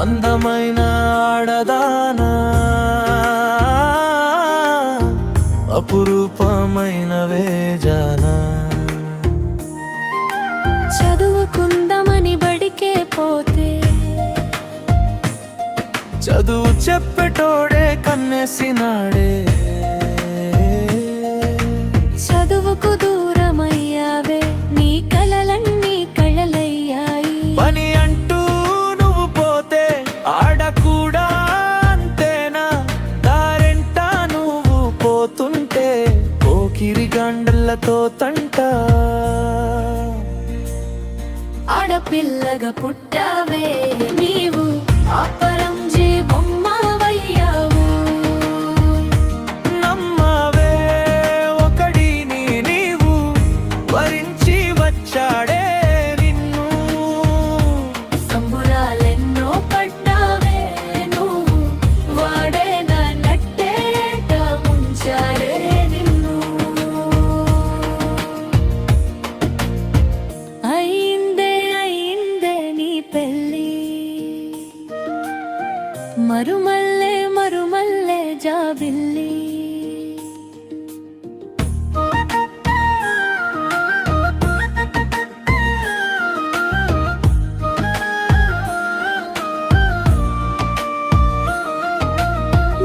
అందమైన ఆడదానా, అపురూపమైన వేజానా. చదువుకుందామని బడికే పోతే చదువు చెప్పేటోడే కన్నేసినాడే. చదువుకు దూరమయ్యావే, నీ కలలన్నీ కళలయ్యాయి. పని అంటూ నువ్వు పోతే ఆడ కూడా అంతేనా, దారెంట నువ్వు పోతుంటే పోకిరి గండలతో తంట. ఆడపిల్లగా పుట్టావే నీవు, అపరంజి బొమ్మవయ్యావు. నమ్మవే ఒకడిని నీవు, వరించి వచ్చాడే నిన్ను. సంబురాలెన్నో పడ్డావే నువ్వు, వాడే నట్టేట ముంచాడే నిన్ను. అయిందే నీ పెళ్ళి, మరుమల్లే జాబిల్లి.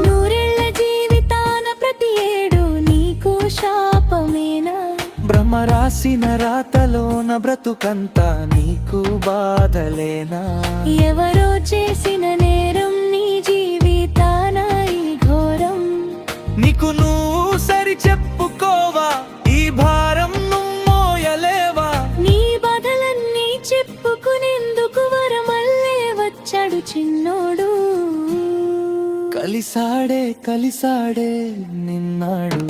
నూరేళ్ల జీవితాన ప్రతి ఏడు నీకు శాపమేనా, బ్రహ్మ రాసిన రాతలోన బ్రతుకంతా నీకు బాధలేనా. ఎవరో చేసిన నేరం నీ జీవితాన ఈ ఘోరం. నీకు నువ్వు సరి చెప్పుకోవా, ఈ భారం నువ్వు మోయలేవా. నీ బాధలన్నీ చెప్పుకునేందుకు వరమల్లే వచ్చాడు చిన్నోడు. కలిసాడే నిన్నాడు.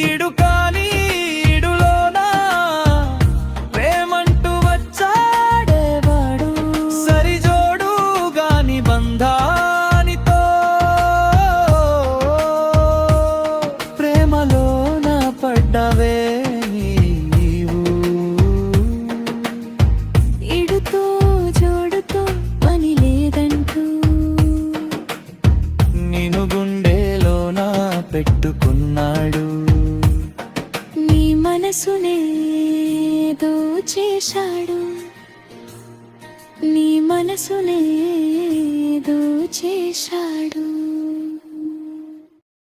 ఈడు కాని ఈడులోనా ప్రేమంటూ వచ్చాడేవాడు. సరిజోడు గాని బంధానితో ప్రేమలోన పడ్డవే నీవు. ఇడుతో జోడుతో పని లేదంటూ నిన్ను గుండెలోన పెట్టుకున్నాడు. నీ మనసునే దోచేశాడు, నీ మనసునే దోచేశాడు.